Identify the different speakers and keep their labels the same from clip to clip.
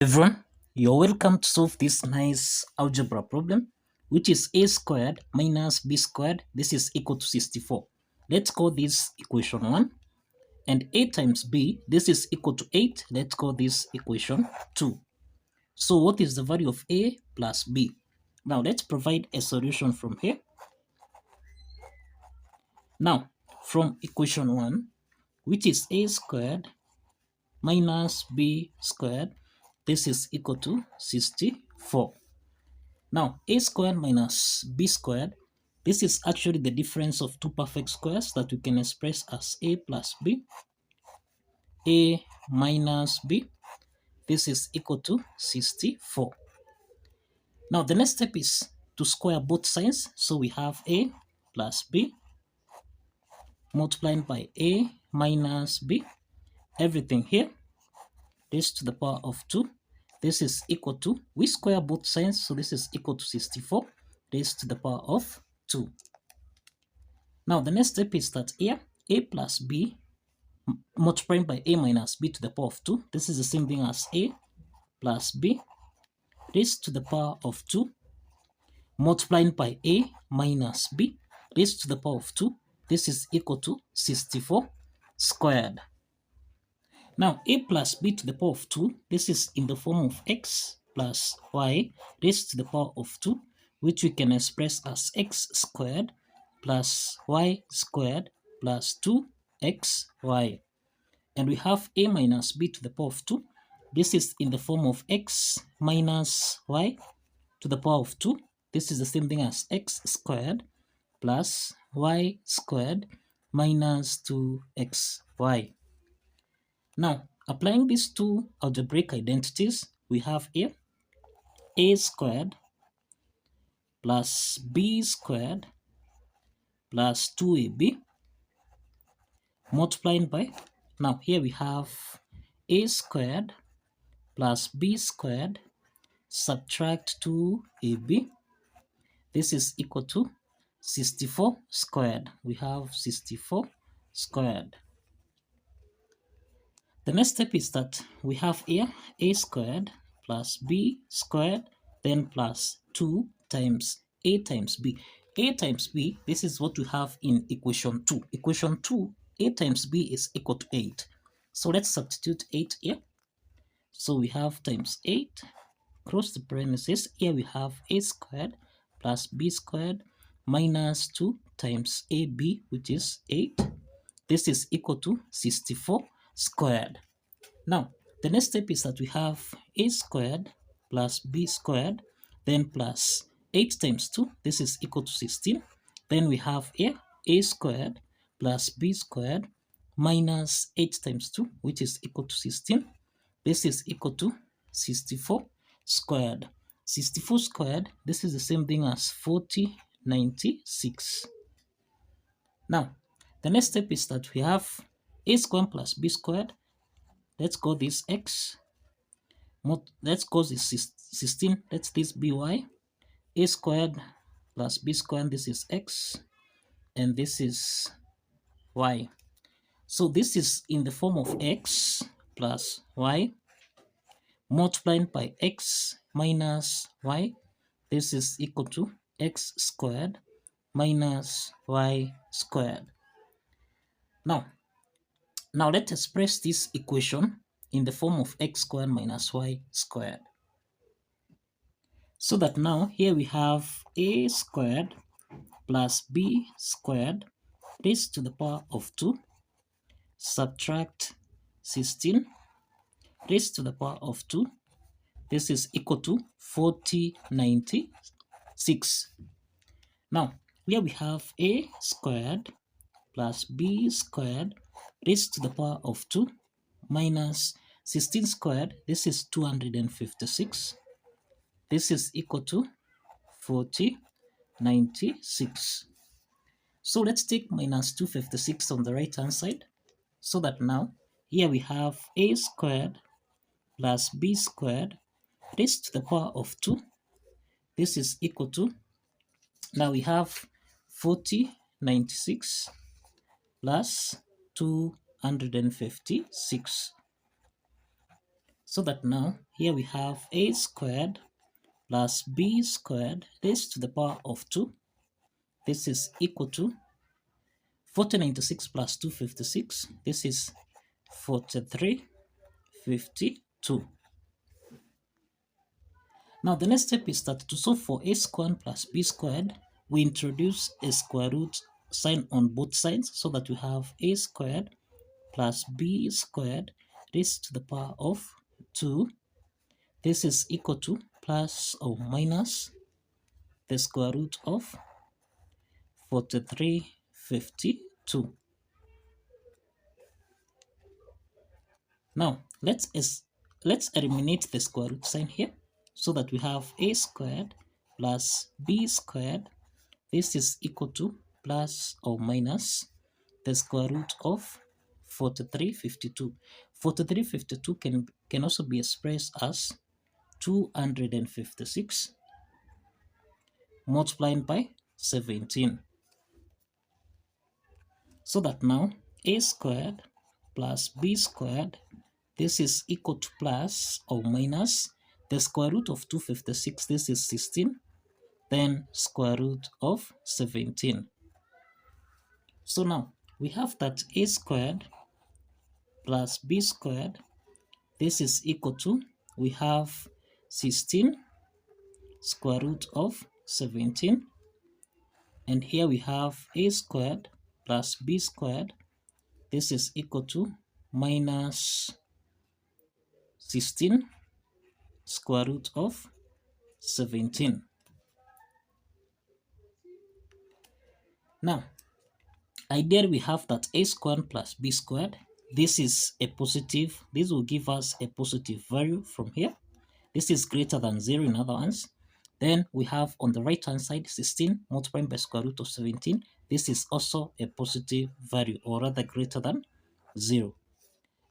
Speaker 1: Everyone, you're welcome to solve this nice algebra problem, which is a squared minus b squared. This is equal to 64. Let's call this equation 1. And a times b, this is equal to 8. Let's call this equation 2. So what is the value of a plus b? Now let's provide a solution from here. Now, from equation 1, which is a squared minus b squared, this is equal to 64. Now, a squared minus b squared, this is actually the difference of two perfect squares that we can express as a plus b. A minus b, this is equal to 64. Now, the next step is to square both sides. So we have a plus b multiplied by a minus b. Everything here raised to the power of 2. This is equal to, we square both sides, so this is equal to 64 raised to the power of 2. Now the next step is that here, a plus b multiplied by a minus b to the power of 2. This is the same thing as a plus b raised to the power of 2 multiplied by a minus b raised to the power of 2. This is equal to 64 squared. Now, a plus b to the power of 2, this is in the form of x plus y raised to the power of 2, which we can express as x squared plus y squared plus 2xy. And we have a minus b to the power of 2. This is in the form of x minus y to the power of 2. This is the same thing as x squared plus y squared minus 2xy. Now, applying these two algebraic identities, we have here a squared plus b squared plus 2ab multiplied by, now here we have a squared plus b squared subtract 2ab. This is equal to 64 squared. We have 64 squared. The next step is that we have here a squared plus b squared, then plus 2 times a times b. A times b, this is what we have in equation 2. Equation 2, a times b is equal to 8. So let's substitute 8 here. So we have times 8, cross the parentheses. Here we have a squared plus b squared minus 2 times ab, which is 8. This is equal to 64 squared. Now, the next step is that we have a squared plus b squared, then plus 8 times 2, this is equal to 16. Then we have here a squared plus b squared minus 8 times 2, which is equal to 16. This is equal to 64 squared. 64 squared, this is the same thing as 4096. Now, the next step is that we have a squared plus b squared. Let's call this x. Let's call this 16. Let's this be y. A squared plus b squared, this is x. And this is y. So this is in the form of x plus y multiplied by x minus y. This is equal to x squared minus y squared. Now let's express this equation in the form of x squared minus y squared. So that now here we have a squared plus b squared raised to the power of 2 subtract 16 raised to the power of 2. This is equal to 4096. Now here we have a squared plus b squared raised to the power of 2 minus 16 squared. This is 256. This is equal to 4096. So let's take minus 256 on the right hand side. So that now here we have a squared plus b squared raised to the power of 2. This is equal to, now we have 4096 plus 256. So that now here we have a squared plus b squared raised to the power of 2. This is equal to 4096 plus 256. This is 4352. Now the next step is that to solve for a squared plus b squared, we introduce a square root sign on both sides so that we have a squared plus b squared raised to the power of 2. This is equal to plus or minus the square root of 4352. Now let's eliminate the square root sign here so that we have a squared plus b squared. This is equal to plus or minus the square root of 4352. 4352 can also be expressed as 256 multiplied by 17. So that now a squared plus b squared, this is equal to plus or minus the square root of 256, this is 16, then square root of 17. So now we have that a squared plus b squared, this is equal to, we have 16 square root of 17, and here we have a squared plus b squared, this is equal to minus 16 square root of 17. Now, ideally we have that a squared plus b squared, this is a positive, this will give us a positive value from here. This is greater than 0 in other words. Then we have on the right hand side 16 multiplied by square root of 17. This is also a positive value, or rather greater than 0.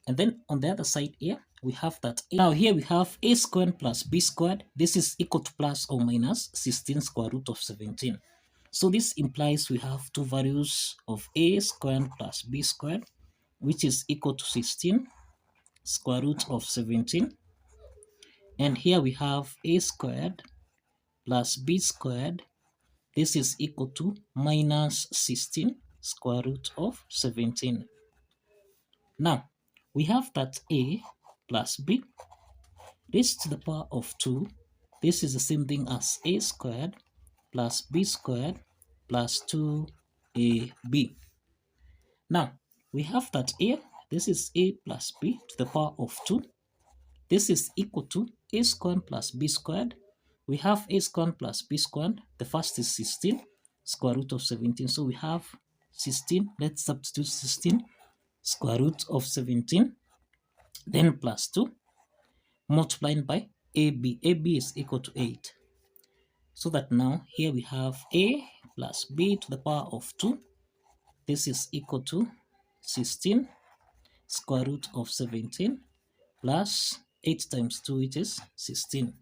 Speaker 1: And then on the other side here, we have that now here we have a squared plus b squared. This is equal to plus or minus 16 square root of 17. So this implies we have two values of a squared plus b squared, which is equal to 16 square root of 17. And here we have a squared plus b squared. This is equal to minus 16 square root of 17. Now, we have that a plus b raised to the power of 2. This is the same thing as a squared plus b squared plus 2ab. Now, we have that a, this is a plus b to the power of 2. This is equal to a squared plus b squared. We have a squared plus b squared. The first is 16 square root of 17. So we have 16. Let's substitute 16 square root of 17. Then plus 2 multiplied by AB. AB is equal to 8. So that now here we have a plus b to the power of 2. This is equal to 16 square root of 17 plus 8 times 2, which is 16.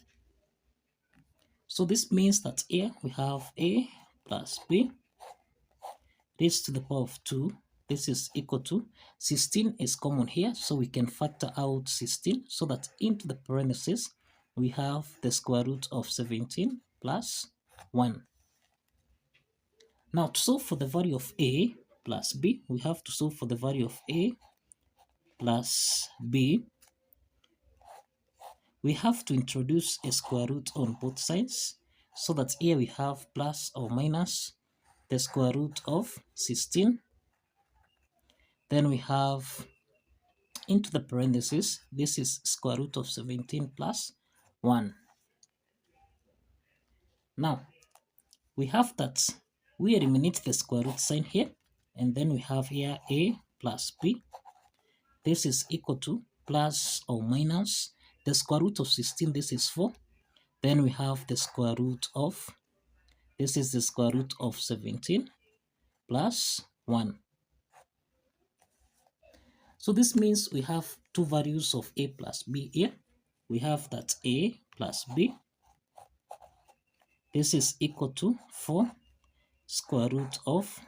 Speaker 1: So this means that here we have a plus b raised to the power of 2. This is equal to 16 is common here, so we can factor out 16 so that into the parentheses we have the square root of 17 plus 1. Now to solve for the value of a plus b, we have to solve for the value of a plus b. We have to introduce a square root on both sides so that here we have plus or minus the square root of 16. Then we have into the parentheses, this is square root of 17 plus 1. Now, we have that we eliminate the square root sign here, and then we have here a plus b. This is equal to plus or minus the square root of 16, this is 4. Then we have the square root of, this is the square root of 17 plus 1. So this means we have two values of a plus b here. We have that a plus b. This is equal to 4 square root of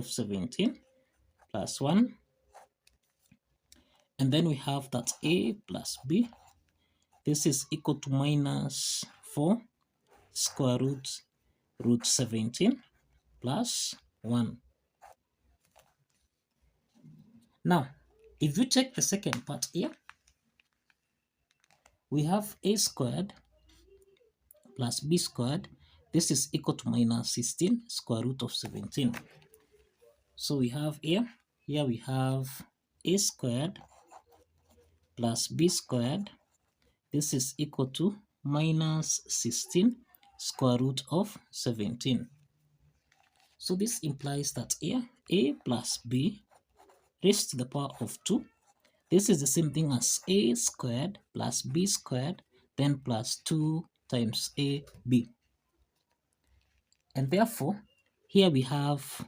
Speaker 1: 17 plus 1. And then we have that a plus b. This is equal to minus 4 square root 17 plus 1. Now, if you check the second part here, we have a squared plus b squared. This is equal to minus 16 square root of 17. So we have here we have a squared plus b squared. This is equal to minus 16 square root of 17. So this implies that here a plus b raised to the power of 2. This is the same thing as a squared plus b squared, then plus 2 times ab. And therefore, here we have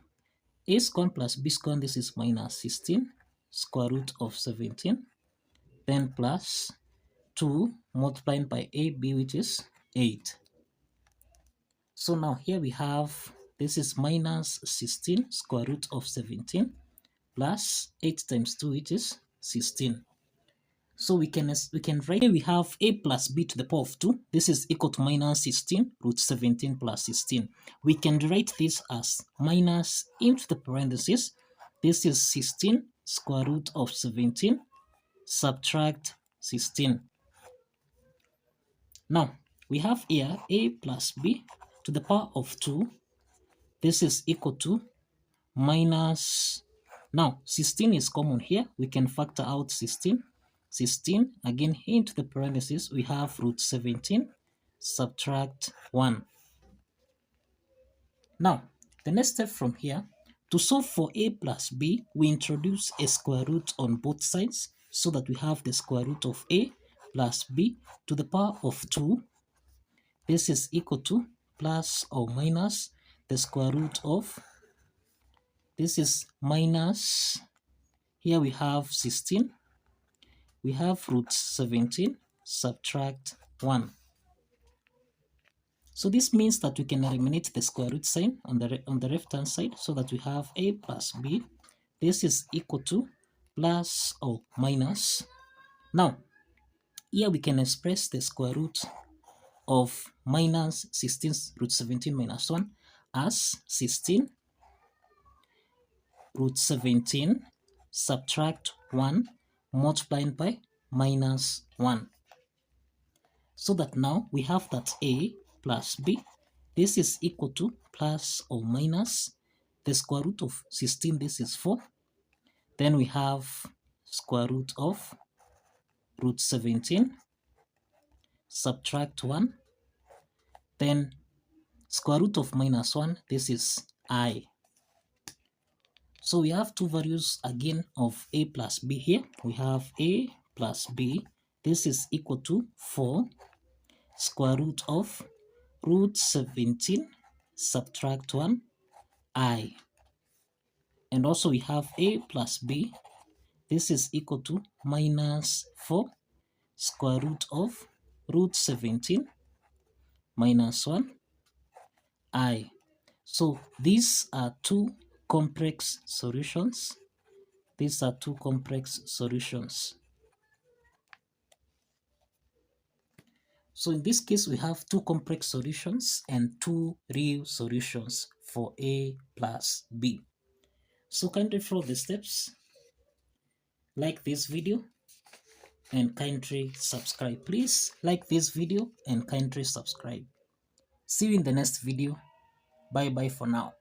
Speaker 1: a squared plus b squared. This is minus 16 square root of 17, then plus 2 multiplied by ab, which is 8. So now here we have, this is minus 16 square root of 17 plus 8 times 2, which is 16. So we can write, here we have a plus b to the power of 2. This is equal to minus 16 root 17 plus 16. We can write this as minus into the parentheses. This is 16 square root of 17 subtract 16. Now, we have here a plus b to the power of 2. This is equal to minus, now 16 is common here. We can factor out 16. 16, again into the parentheses, we have root 17 subtract 1. Now, the next step from here, to solve for a plus b, we introduce a square root on both sides so that we have the square root of a plus b to the power of 2. This is equal to plus or minus the square root of, this is minus, here we have 16, we have root 17 subtract 1. So this means that we can eliminate the square root sign on the left hand side so that we have a plus b. This is equal to plus or minus. Now, here we can express the square root of minus 16 root 17 minus 1 as 16 root 17 subtract 1 multiplied by minus 1. So that now we have that a plus b. This is equal to plus or minus the square root of 16. This is 4. Then we have square root of root 17 subtract 1. Then square root of minus 1. This is I. So we have two values again of a plus b here. We have a plus b. This is equal to 4 square root of root 17 subtract 1 I. And also we have a plus b. This is equal to minus 4 square root of root 17 minus 1 I. So these are two complex solutions. These are two complex solutions. So in this case, we have two complex solutions and two real solutions for a plus b. So kindly follow the steps, like this video, and kindly subscribe. Please like this video and kindly subscribe. See you in the next video. Bye bye for now.